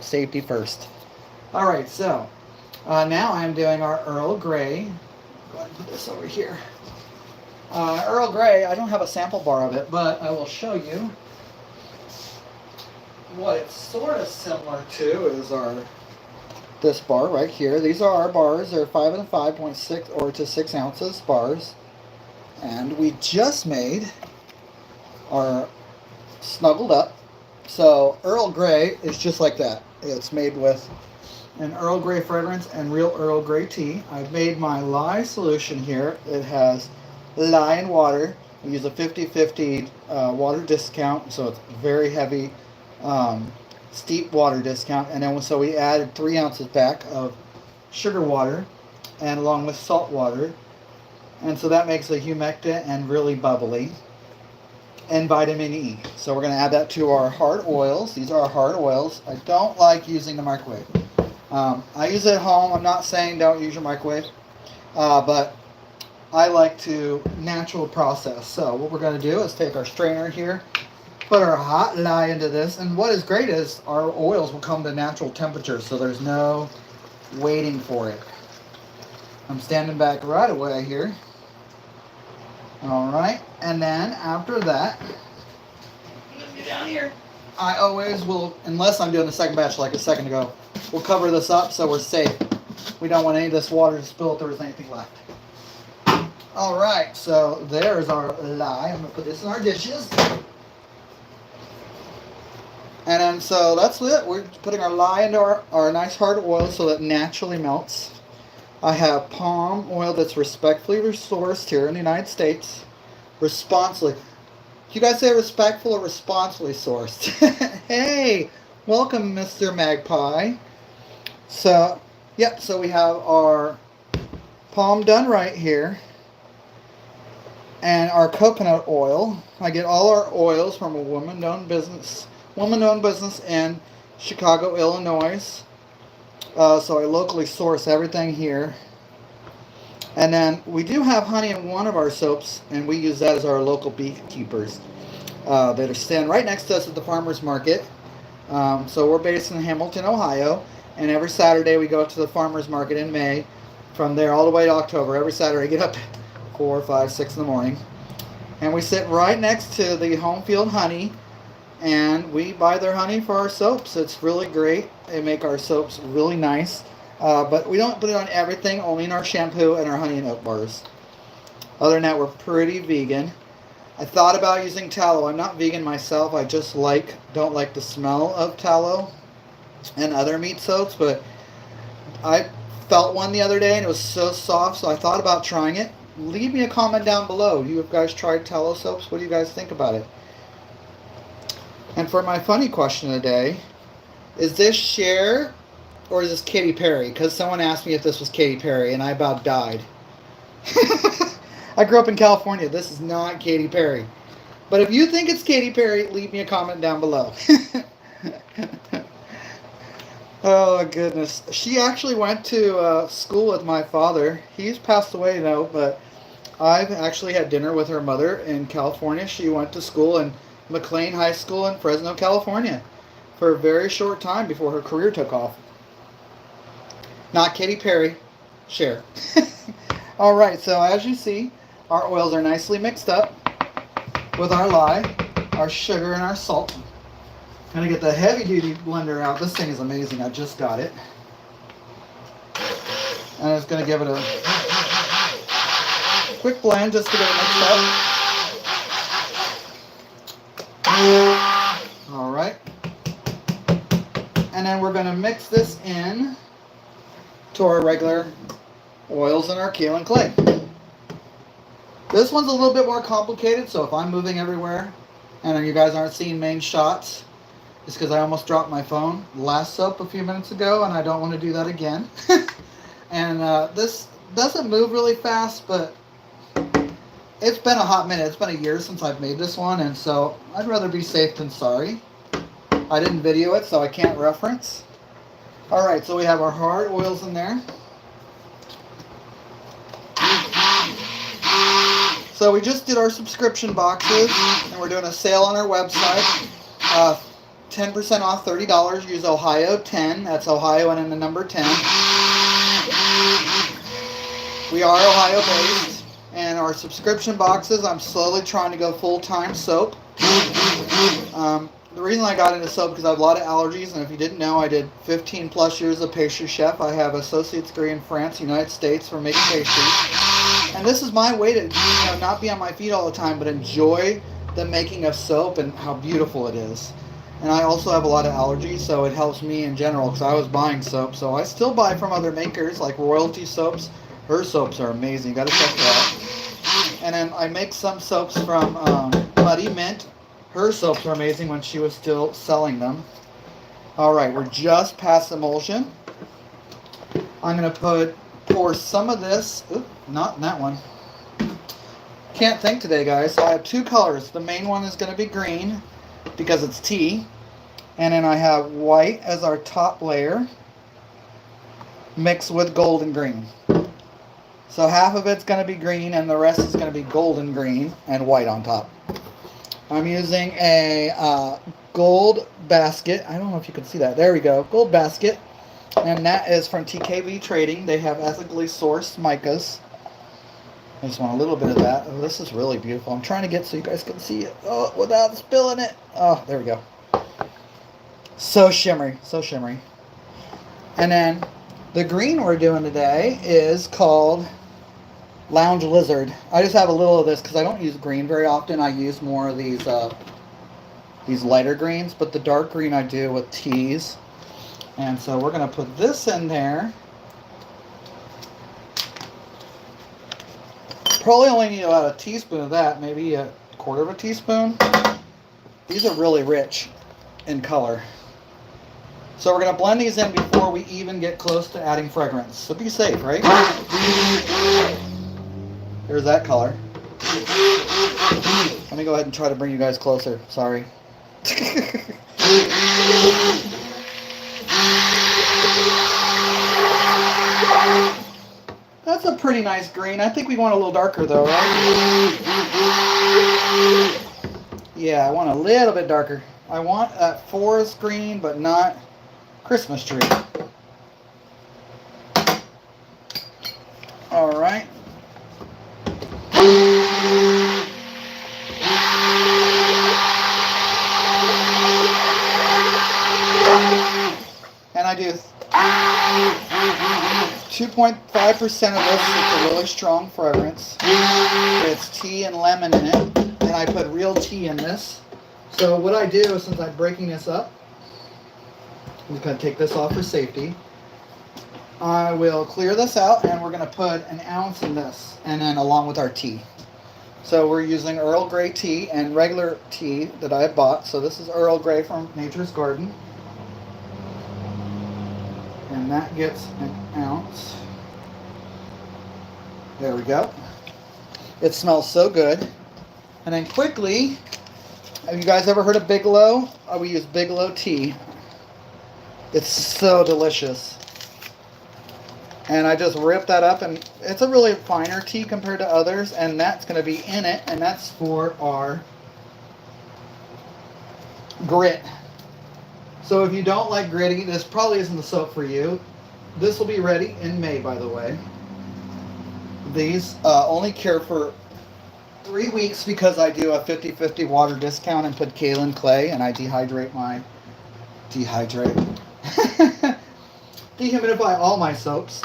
Safety first. All right, so now I'm doing our Earl Grey. Go ahead and put this over here. Earl Grey, I don't have a sample bar of it, but I will show you what it's sort of similar to is this bar right here. These are our bars. They're 5 and 5.6 or to 6 ounces bars. And we just made our snuggled up. So Earl Grey is just like that. It's made with an Earl Grey fragrance and real Earl Grey tea. I've made my lye solution here. It has lye and water. We use a 50-50 water discount, so it's very heavy, steep water discount. And then so we added 3 ounces back of sugar water and along with salt water. And so that makes it humectant and really bubbly. And vitamin E. So we're going to add that to our hard oils. These are our hard oils. I don't like using the microwave. I use it at home. I'm not saying don't use your microwave. But I like to natural process. So what we're going to do is take our strainer here, put our hot lye into this. And what is great is our oils will come to natural temperature. So there's no waiting for it. I'm standing back right away here. All right, and then after that, get down here. I always will, unless I'm doing the second batch like a second ago, we'll cover this up so we're safe. We don't want any of this water to spill if there was anything left. All right, so there's our lye. I'm gonna put this in our dishes. And then so that's it. We're putting our lye into our nice hard oil so that it naturally melts. I have palm oil that's respectfully sourced here in the United States. Responsibly. You guys say respectful or responsibly sourced? Hey, welcome, Mr. Magpie. So, yep, so we have our palm done right here. And our coconut oil. I get all our oils from a woman-owned business in Chicago, Illinois. So I locally source everything here. And then we do have honey in one of our soaps, and we use that as our local beekeepers that are standing right next to us at the farmer's market. So we're based in Hamilton, Ohio, and every Saturday we go to the farmer's market in May. From there all the way to October, every Saturday I get up 4, 5, 6 in the morning. And we sit right next to the home field honey, and we buy their honey for our soaps. It's really great. They make our soaps really nice. But we don't put it on everything, only in our shampoo and our honey and oat bars. Other than that, we're pretty vegan. I thought about using tallow. I'm not vegan myself. I just don't like the smell of tallow and other meat soaps. But I felt one the other day and it was so soft, so I thought about trying it. Leave me a comment down below. You guys tried tallow soaps? What do you guys think about it? And for my funny question today, is this Cher or is this Katy Perry? Because someone asked me if this was Katy Perry, and I about died. I grew up in California. This is not Katy Perry. But if you think it's Katy Perry, leave me a comment down below. Oh, goodness. She actually went to school with my father. He's passed away now, but I've actually had dinner with her mother in California. She went to school in McLean High School in Fresno, California for a very short time before her career took off. Not Katy Perry, Cher. Alright, so as you see, our oils are nicely mixed up with our lye, our sugar, and our salt. I'm going to get the heavy duty blender out. This thing is amazing. I just got it. And I'm just going to give it a quick blend just to get it mixed up. Alright. And then we're going to mix this in to our regular oils and our kaolin clay. This one's a little bit more complicated, so if I'm moving everywhere and you guys aren't seeing main shots, it's because I almost dropped my phone last soap a few minutes ago, and I don't want to do that again. And this doesn't move really fast, but it's been a hot minute. It's been a year since I've made this one, and so I'd rather be safe than sorry. I didn't video it, so I can't reference. Alright, so we have our hard oils in there. So we just did our subscription boxes, and we're doing a sale on our website. 10% off, $30. Use Ohio 10. That's Ohio and then the number 10. We are Ohio based. And our subscription boxes, I'm slowly trying to go full-time soap. The reason I got into soap because I have a lot of allergies, and if you didn't know, I did 15 plus years of pastry chef. I have associate's degree in France, United States for making pastries. And this is my way to not be on my feet all the time, but enjoy the making of soap and how beautiful it is. And I also have a lot of allergies, so it helps me in general because I was buying soap. So I still buy from other makers like Royalty Soaps. Her soaps are amazing. You got to check her out. And then I make some soaps from Muddy Mint. Her soaps are amazing when she was still selling them. Alright, we're just past emulsion. I'm going to pour some of this. Oop, not in that one. Can't think today, guys. So I have two colors. The main one is going to be green because it's tea. And then I have white as our top layer mixed with golden green. So half of it's going to be green and the rest is going to be golden green and white on top. I'm using a gold basket. I don't know if you can see that. There we go. Gold basket. And that is from TKB Trading. They have ethically sourced micas. I just want a little bit of that. Oh, this is really beautiful. I'm trying to get so you guys can see it. Oh, without spilling it. Oh, there we go. So shimmery. So shimmery. And then the green we're doing today is called Lounge Lizard. I just have a little of this because I don't use green very often. I use more of these lighter greens, but the dark green I do with teas. And so we're going to put this in there. Probably only need about a teaspoon of that, maybe a quarter of a teaspoon. These are really rich in color. So we're going to blend these in before we even get close to adding fragrance. So be safe, right? There's that color. Let me go ahead and try to bring you guys closer. Sorry. That's a pretty nice green. I think we want a little darker though, right? Yeah, I want a little bit darker. I want a forest green, but not Christmas tree. All right. And I do 2.5% of this. It's a really strong fragrance. It's tea and lemon in it. And I put real tea in this. So what I do, since I'm breaking this up, I'm just going to take this off for safety. I will clear this out and we're going to put an ounce in this. And then along with our tea. So we're using Earl Grey tea and regular tea that I have bought. So this is Earl Grey from Nature's Garden. And that gets an ounce. There we go. It smells so good. And then quickly, have you guys ever heard of Bigelow? We use Bigelow tea. It's so delicious. And I just rip that up, and it's a really finer tea compared to others, and that's going to be in it, and that's for our grit. So if you don't like gritty, this probably isn't the soap for you. This will be ready in May, by the way. These only cure for 3 weeks because I do a 50-50 water discount and put kaolin clay, and I dehumidify all my soaps.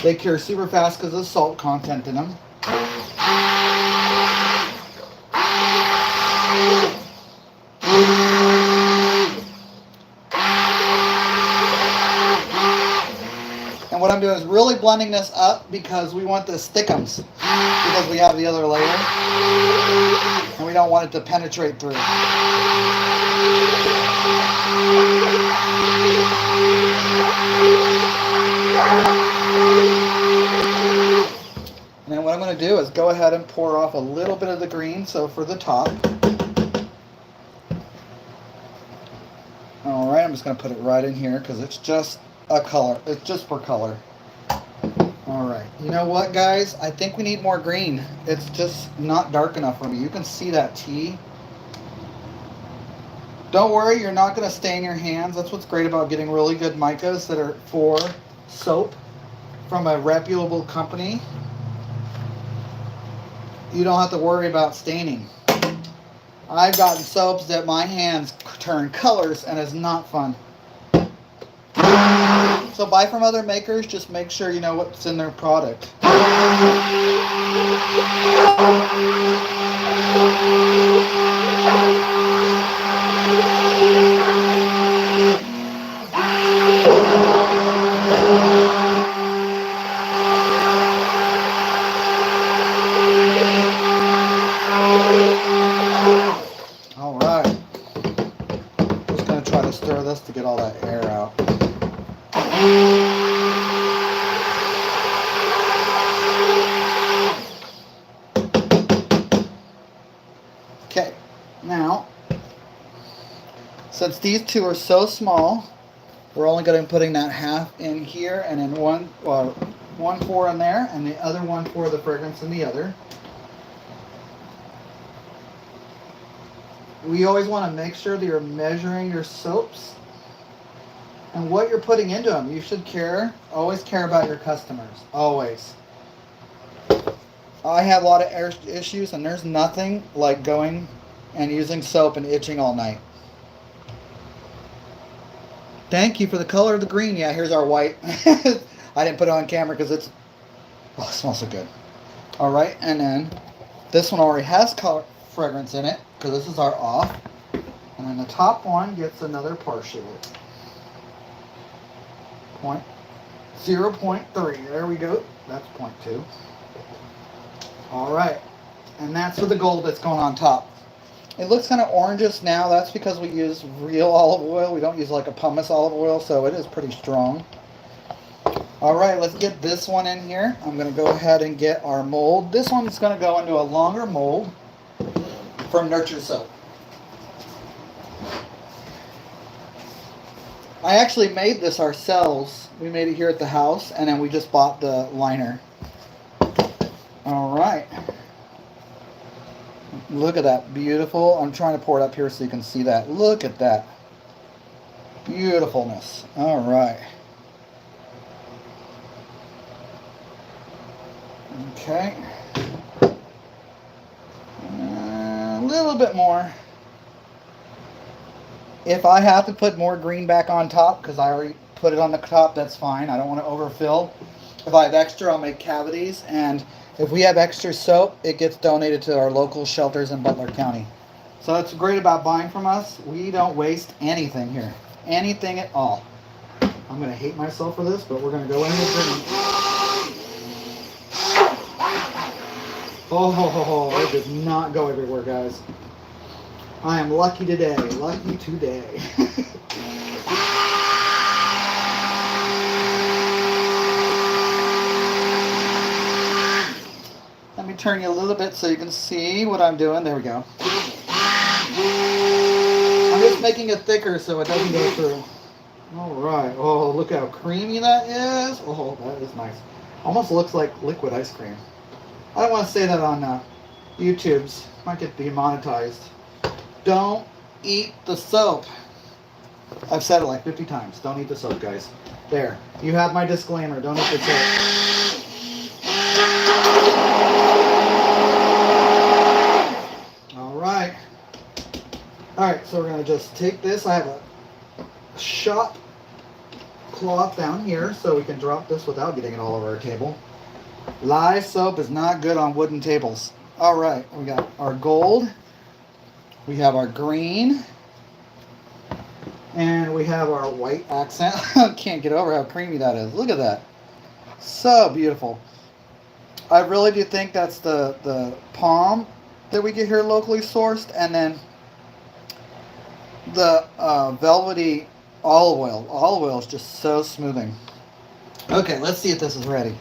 They cure super fast because of salt content in them. And what I'm doing is really blending this up because we want this thickums because we have the other layer and we don't want it to penetrate through. And then what I'm going to do is go ahead and pour off a little bit of the green, so for the top. Alright, I'm just going to put it right in here because it's just a color. It's just for color. Alright, you know what, guys? I think we need more green. It's just not dark enough for me. You can see that tea. Don't worry, you're not going to stain your hands. That's what's great about getting really good micas that are for soap from a reputable company. You don't have to worry about staining. I've gotten soaps that my hands turn colors and it's not fun. So buy from other makers, just make sure you know what's in their product. All right. Just going to try to stir this to get all that air out. Okay, now, since these two are so small, we're only going to be putting that half in here, and then one pour in there, and the other one pour the fragrance in the other. We always want to make sure that you're measuring your soaps and what you're putting into them. You should always care about your customers, always. I have a lot of air issues, and there's nothing like going and using soap and itching all night. Thank you for the color of the green. Yeah, here's our white. I didn't put it on camera because it smells so good. All right, and then this one already has fragrance in it because this is our off. And then the top one gets another partial. 0.3. There we go. That's 0.2. All right, and that's for the gold that's going on top. It looks kind of orangish now. That's because we use real olive oil. We don't use like a pumice olive oil, so it is pretty strong. All right, let's get this one in here. I'm going to go ahead and get our mold. This one is going to go into a longer mold from Nurture Soap. I actually made this ourselves. We made it here at the house, and then we just bought the liner. All right. Look at that, beautiful. I'm trying to pour it up here so you can see that. Look at that. Beautifulness. All right. Okay. A little bit more. If I have to put more green back on top, because I already put it on the top, that's fine. I don't want to overfill. If I have extra, I'll make cavities. And if we have extra soap, it gets donated to our local shelters in Butler County. So that's great about buying from us. We don't waste anything here. Anything at all. I'm going to hate myself for this, but we're going to go in with green. Oh, it does not go everywhere, guys. I am lucky today. Lucky today. Let me turn you a little bit so you can see what I'm doing. There we go. I'm just making it thicker so it doesn't go through. All right. Oh, look how creamy that is. Oh, that is nice. Almost looks like liquid ice cream. I don't want to say that on YouTube's. Might get demonetized. Don't eat the soap. I've said it like 50 times. Don't eat the soap, guys. There. You have my disclaimer. Don't eat the soap. Alright. Alright, so we're going to just take this. I have a shop cloth down here so we can drop this without getting it all over our table. Live soap is not good on wooden tables. Alright, we got our gold. We have our green. And we have our white accent. Can't get over how creamy that is. Look at that. So beautiful. I really do think that's the palm that we get here locally sourced. And then the velvety olive oil. Olive oil is just so smoothing. Okay, let's see if this is ready.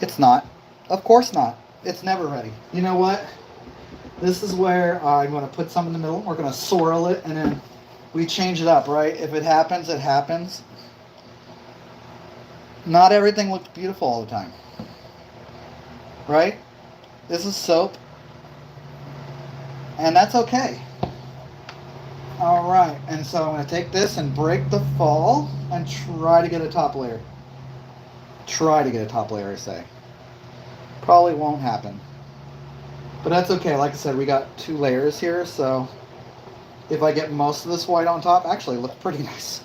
It's not. Of course not. It's never ready. You know what? This is where I'm going to put some in the middle. We're going to swirl it, and then we change it up, right? If it happens, it happens. Not everything looks beautiful all the time. Right? This is soap. And that's okay. All right, and so I'm going to take this and break the fall and try to get a top layer. Try to get a top layer, I say. Probably won't happen. But that's okay. Like I said, we got 2 layers here, so if I get most of this white on top, actually it looks pretty nice.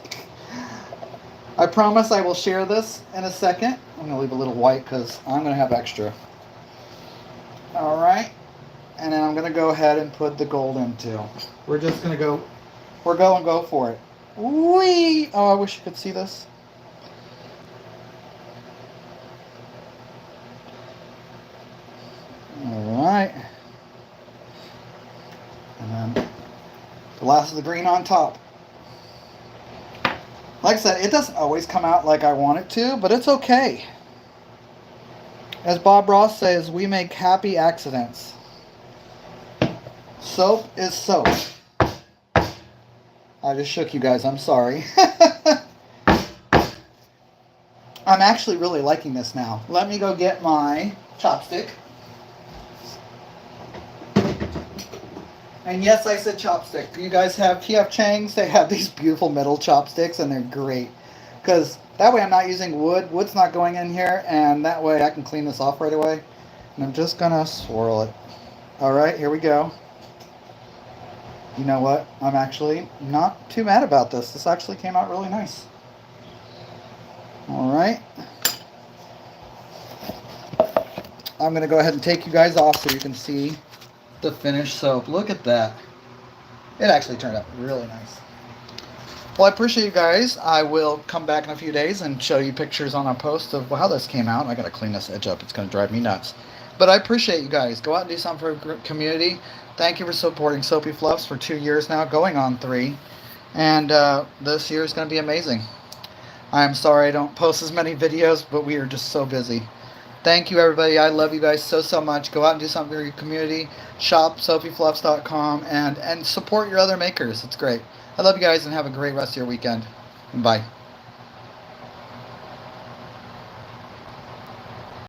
I promise I will share this in a second. I'm going to leave a little white because I'm going to have extra. All right, and then I'm going to go ahead and put the gold in too. We're just going to go, go for it. Whee! Oh, I wish you could see this. All right. And then the last of the green on top. Like I said, it doesn't always come out like I want it to, but it's okay. As Bob Ross says, we make happy accidents. Soap is soap. I just shook you guys, I'm sorry. I'm actually really liking this now. Let me go get my chopstick. And yes, I said chopstick. You guys have PF Chang's. They have these beautiful metal chopsticks, and they're great. Because that way I'm not using wood. Wood's not going in here, and that way I can clean this off right away. And I'm just going to swirl it. All right, here we go. You know what? I'm actually not too mad about this. This actually came out really nice. All right. I'm going to go ahead and take you guys off so you can see the finished soap. Look at that. It actually turned out really nice. Well, I appreciate you guys. I will come back in a few days and show you pictures on a post of how this came out. I gotta clean this edge up. It's gonna drive me nuts. But I appreciate you guys. Go out and do something for the community. Thank you for supporting SoapyFluffs for 2 years now, going on 3. And this year is gonna be amazing. I'm sorry I don't post as many videos, but we are just so busy. Thank you, everybody. I love you guys so much. Go out and do something for your community. Shop SoapyFluffs.com and support your other makers. It's great. I love you guys and have a great rest of your weekend. Bye.